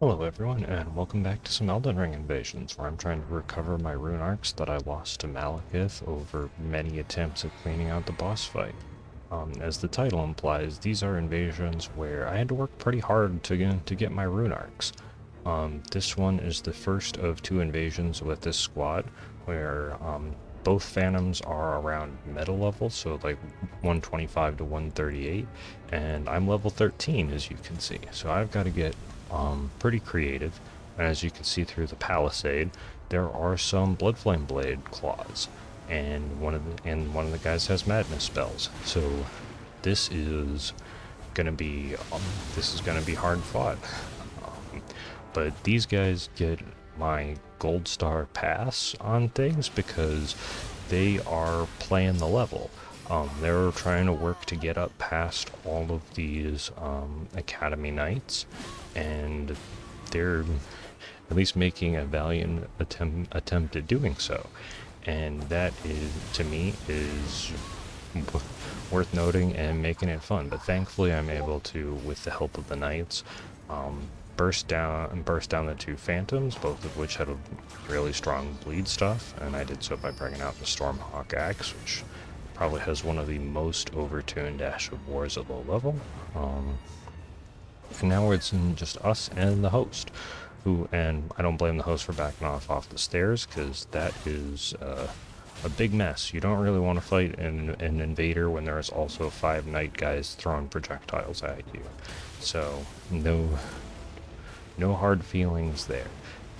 Hello everyone, and welcome back to some Elden Ring invasions, where I'm trying to recover my rune arcs that I lost to Maliketh over many attempts at cleaning out the boss fight. As the title implies, these are invasions where I had to work pretty hard to get my rune arcs. This one is the first of two invasions with this squad, where both phantoms are around metal level, so like 125 to 138, and I'm level 13 as you can see, so I've got to get pretty creative. And as you can see through the palisade, there are some Bloodflame Blade claws, and one of the guys has madness spells. So this is gonna be hard fought. Um, but these guys get my gold star pass on things because they are playing the level. They're trying to work to get up past all of these academy knights, and they're at least making a valiant attempt at doing so. And that is, to me, is worth noting and making it fun. But thankfully, I'm able to, with the help of the knights, burst down the two phantoms, both of which had a really strong bleed stuff, and I did so by bringing out the Stormhawk axe, which probably has one of the most overtuned Ash of Wars at low level. And now it's in just us and the host, and I don't blame the host for backing off the stairs, because that is a big mess. You don't really want to fight an invader when there is also 5 knight guys throwing projectiles at you. So no hard feelings there.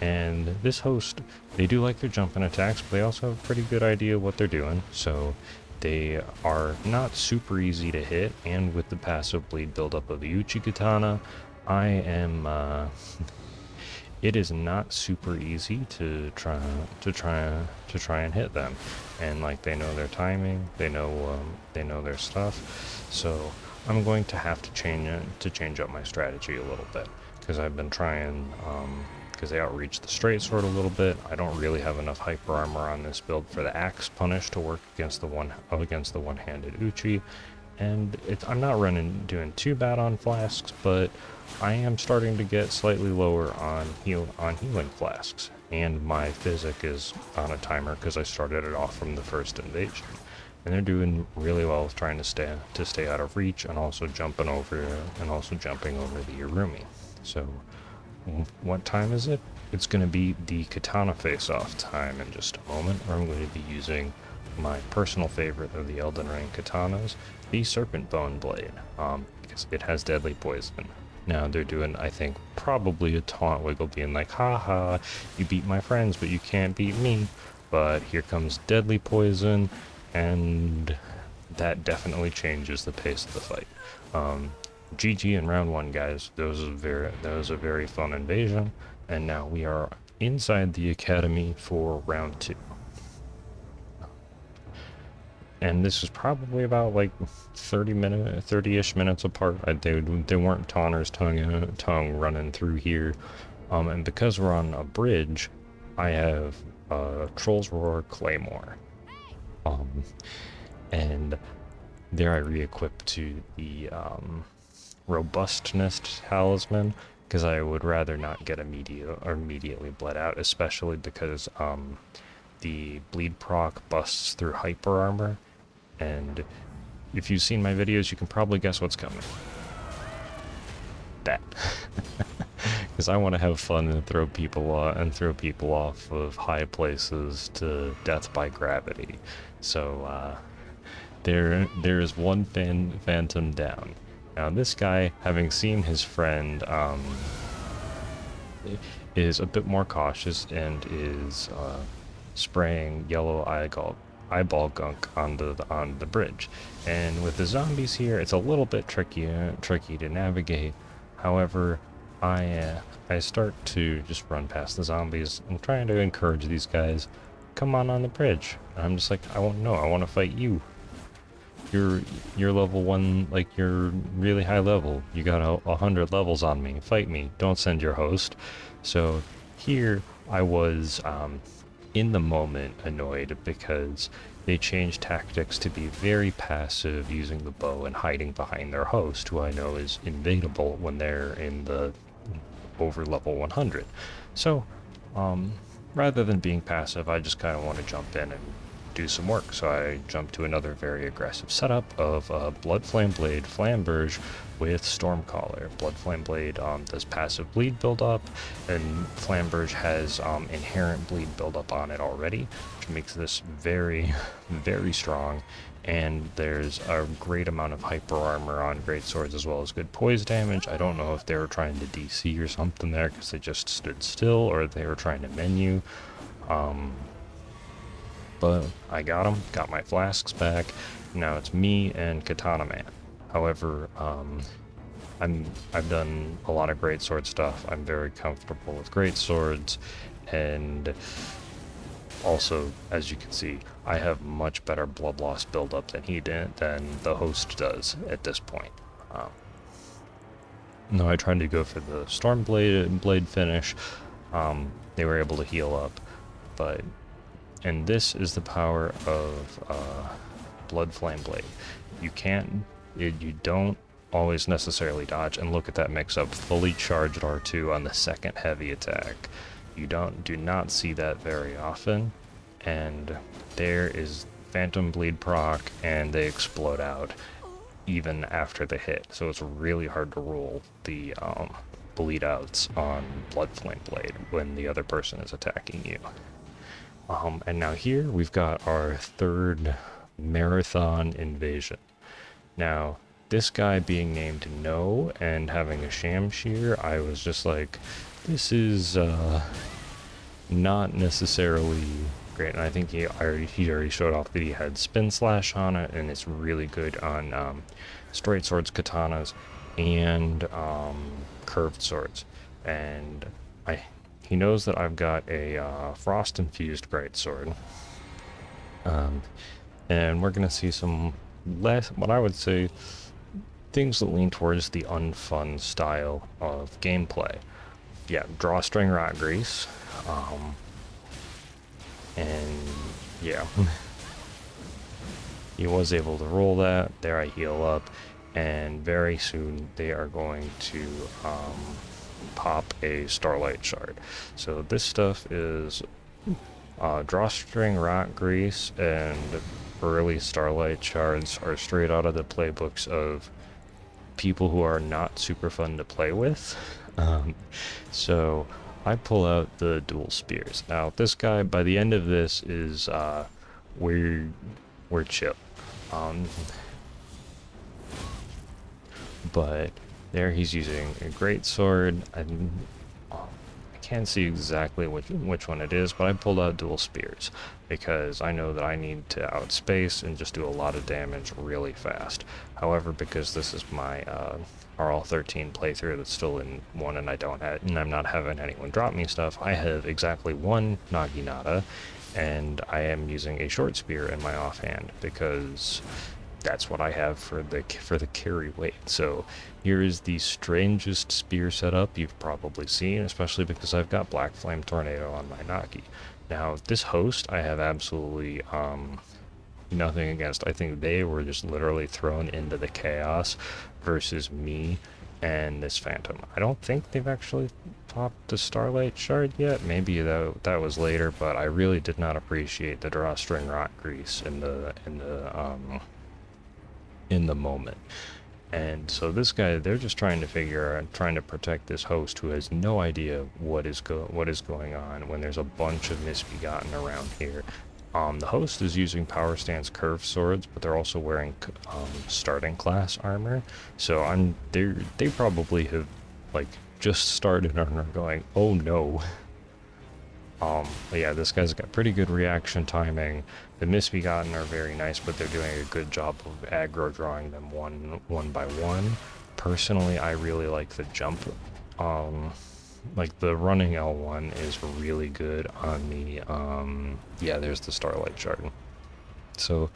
And this host, they do like their jumping attacks, but they also have a pretty good idea what they're doing. So they are not super easy to hit, and with the passive bleed buildup of the Uchi Katana, I am it is not super easy to try and hit them. And like, they know their timing, they know their stuff. So I'm going to have to change up my strategy a little bit, because I've been trying because they outreach the straight sword a little bit. I don't really have enough hyper armor on this build for the axe punish to work against the one-handed Uchi, and I'm not doing too bad on flasks, but I am starting to get slightly lower on healing flasks, and my physic is on a timer because I started it off from the first invasion. And they're doing really well with trying to stay out of reach, and also jumping over the Irumi. So what time is it? It's going to be the katana face-off time in just a moment, where I'm going to be using my personal favorite of the Elden Ring katanas, the Serpent Bone Blade, because it has deadly poison. Now they're doing, I think, probably a taunt wiggle, being like, haha, you beat my friends, but you can't beat me. But here comes deadly poison, and that definitely changes the pace of the fight. GG in round 1, guys. That was a very fun invasion, and now we are inside the academy for round 2. And this is probably about like 30-ish minutes apart. They weren't taunters tongue running through here. And because we're on a bridge, I have Troll's Roar Claymore. And there I re-equip to the Robustness Talisman, because I would rather not get immediately bled out, especially because the bleed proc busts through hyper armor. And if you've seen my videos, you can probably guess what's coming. That. Because I want to have fun and throw people off of high places to death by gravity. So there is one phantom down. Now this guy, having seen his friend, is a bit more cautious and is spraying yellow eyeball gunk on the bridge. And with the zombies here, it's a little bit tricky to navigate. However, I start to just run past the zombies. I'm trying to encourage these guys, come on the bridge. And I'm just like, I want to fight you. You're level 1, like, you're really high level. You got 100 levels on me. Fight me. Don't send your host. So here I was in the moment annoyed because they changed tactics to be very passive, using the bow and hiding behind their host, who I know is invadable when they're in the over level 100. So, rather than being passive, I just kind of want to jump in and do some work. So I jumped to another very aggressive setup of Blood Flame Blade Flamberge with Stormcaller. Blood Flame Blade does passive bleed buildup, and Flamberge has inherent bleed buildup on it already, which makes this very, very strong. And there's a great amount of hyper armor on great swords as well as good poise damage. I don't know if they were trying to DC or something there because they just stood still, or they were trying to menu. But I got them, got my flasks back. Now it's me and Katana Man. However, I've done a lot of great sword stuff. I'm very comfortable with great swords, and also, as you can see, I have much better blood loss buildup than the host does at this point. No, I tried to go for the Storm Blade finish. They were able to heal up, but. And this is the power of Blood Flame Blade. You don't always necessarily dodge, and look at that mix-up, fully charged R2 on the second heavy attack. You do not see that very often, and there is Phantom Bleed proc, and they explode out even after the hit. So it's really hard to roll the bleed outs on Blood Flame Blade when the other person is attacking you. And now here we've got our third marathon invasion. Now, this guy being named No and having a Shamshir, I was just like, this is not necessarily great. And I think he already showed off that he had Spin Slash on it, and it's really good on straight swords, katanas, and curved swords. And he knows that I've got a frost-infused greatsword, and we're going to see some less, what I would say, things that lean towards the unfun style of gameplay. Yeah, drawstring rot grease, and yeah, he was able to roll that. There I heal up, and very soon they are going to pop a starlight shard. So this stuff is drawstring rot grease and early starlight shards are straight out of the playbooks of people who are not super fun to play with. So I pull out the dual spears. Now this guy, by the end of this, is we're chill. But there he's using a great sword. I can't see exactly which one it is, but I pulled out dual spears because I know that I need to outspace and just do a lot of damage really fast. However, because this is my RL13 playthrough that's still in 1 and I'm not having anyone drop me stuff, I have exactly one Naginata, and I am using a short spear in my offhand because that's what I have for the carry weight. So here is the strangest spear setup you've probably seen, especially because I've got Black Flame Tornado on my Nagi. Now this host I have absolutely nothing against. I think they were just literally thrown into the chaos versus me and this Phantom. I don't think they've actually popped the Starlight Shard yet. Maybe that was later, but I really did not appreciate the drawstring rot grease in the moment. And so this guy, they're just trying to protect this host who has no idea what is going on when there's a bunch of misbegotten around here. The host is using power stance curved swords, but they're also wearing starting class armor. So they probably have like just started and are going, oh no. But yeah, this guy's got pretty good reaction timing. The misbegotten are very nice, but they're doing a good job of aggro drawing them one by one. Personally, I really like the jump. Like the running L1 is really good on the yeah, there's the Starlight Shard. So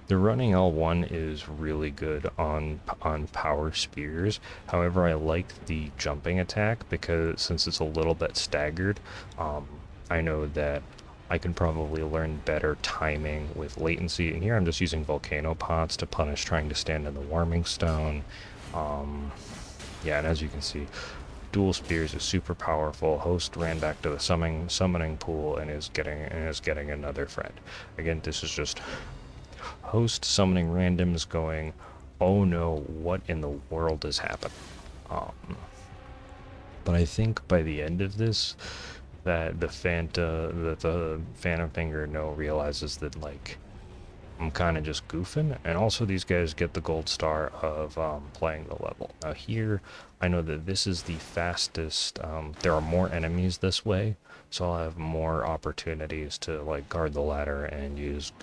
the running L1 is really good on power spears. However, I like the jumping attack because since it's a little bit staggered, I know that I can probably learn better timing with latency. And here I'm just using volcano pots to punish trying to stand in the warming stone. Yeah, and as you can see, dual spears is super powerful. Host ran back to the summoning pool and is getting another friend. Again, this is just host summoning randoms going, oh no, what in the world is happening? But I think by the end of this, that the Phantom Finger realizes that, like, I'm kind of just goofing, and also these guys get the gold star of playing the level. Now here, I know that this is the fastest, there are more enemies this way, so I'll have more opportunities to, like, guard the ladder and use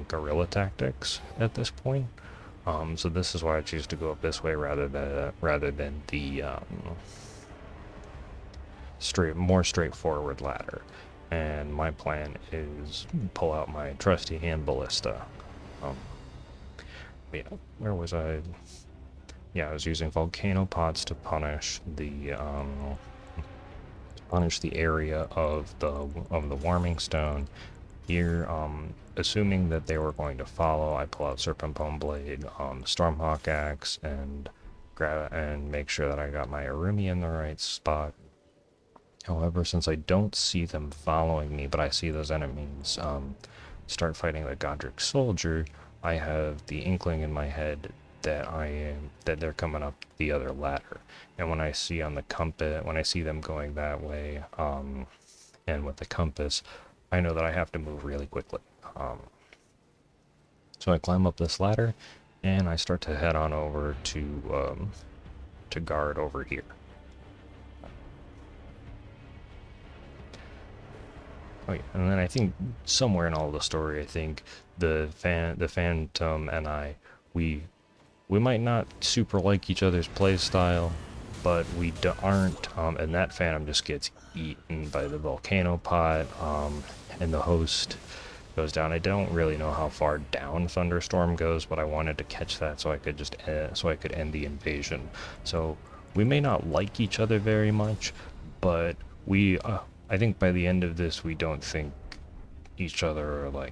guerrilla tactics at this point. So this is why I choose to go up this way rather than the more straightforward ladder. And my plan is pull out my trusty hand ballista. Yeah, where was I? Yeah, I was using volcano pods to punish the area of the warming stone. Here, assuming that they were going to follow, I pull out Serpent Bone Blade, Stormhawk Axe, and make sure that I got my Arumi in the right spot. However, since I don't see them following me, but I see those enemies start fighting the Godric soldier, I have the inkling in my head that they're coming up the other ladder. And when I see on the compass, when I see them going that way, and with the compass, I know that I have to move really quickly. So I climb up this ladder, and I start to head on over to guard over here. Oh yeah, and then I think somewhere in all the story, I think the Phantom and I, we might not super like each other's playstyle, but we aren't, and that Phantom just gets eaten by the volcano pot, and the host goes down. I don't really know how far down Thunderstorm goes, but I wanted to catch that so I could just end the invasion. So we may not like each other very much, but I think by the end of this, we don't think each other are, like,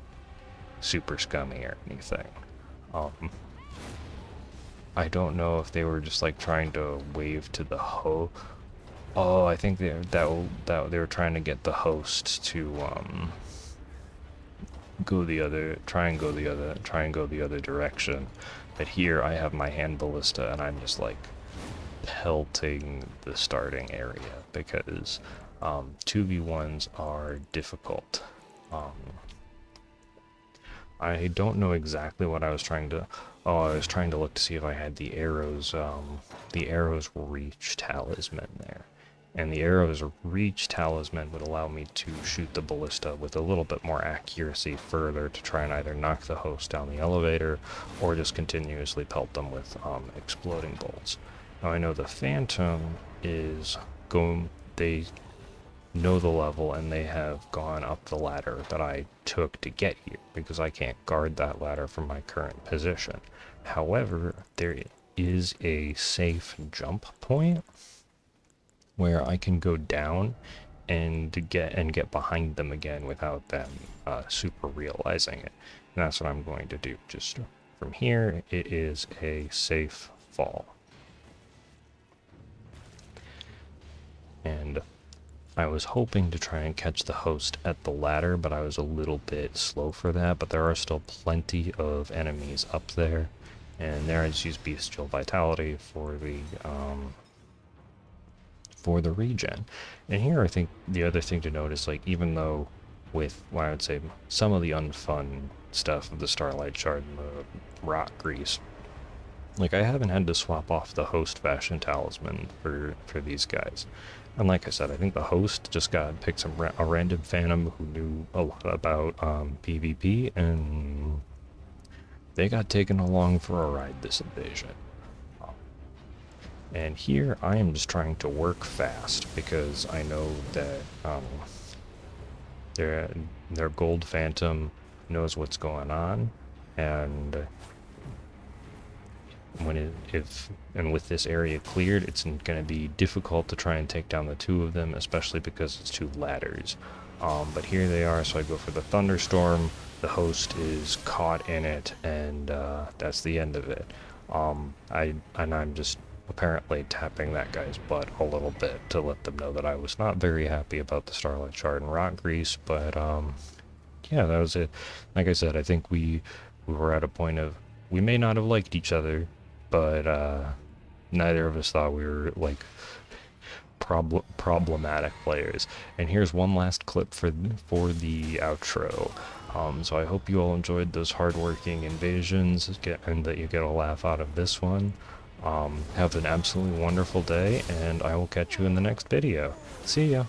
super scummy or anything. I don't know if they were just, like, trying to wave to the Oh, I think they were trying to get the host to go the other direction. But here I have my hand ballista and I'm just, like, pelting the starting area because 2v1s are difficult. I don't know exactly what I was trying to... Oh, I was trying to look to see if I had the arrows reach talisman there. And the arrows reach talisman would allow me to shoot the ballista with a little bit more accuracy further to try and either knock the host down the elevator or just continuously pelt them with exploding bolts. Now I know the Phantom is going... They know the level and they have gone up the ladder that I took to get here because I can't guard that ladder from my current position. However, there is a safe jump point where I can go down and get behind them again without them super realizing it. And that's what I'm going to do. Just from here, it is a safe fall. And I was hoping to try and catch the host at the ladder, but I was a little bit slow for that. But there are still plenty of enemies up there, and there I just use Bestial Vitality for the regen. And here I think the other thing to note is, like, even though with what I would say some of the unfun stuff of the Starlight Shard and the rock grease, like, I haven't had to swap off the host fashion talisman for these guys. And like I said, I think the host just picked a random Phantom who knew a lot about PvP, and they got taken along for a ride this invasion. And here I am just trying to work fast because I know that their gold Phantom knows what's going on, and with this area cleared, it's going to be difficult to try and take down the two of them, especially because it's two ladders. But here they are, so I go for the Thunderstorm. The host is caught in it, and that's the end of it. I'm just apparently tapping that guy's butt a little bit to let them know that I was not very happy about the starlight shard and rock grease, but yeah, that was it. Like I said, I think we were at a point of we may not have liked each other, but neither of us thought we were like problematic players. And here's one last clip for the outro. So I hope you all enjoyed those hardworking invasions, and that you get a laugh out of this one. Have an absolutely wonderful day, and I will catch you in the next video. See ya!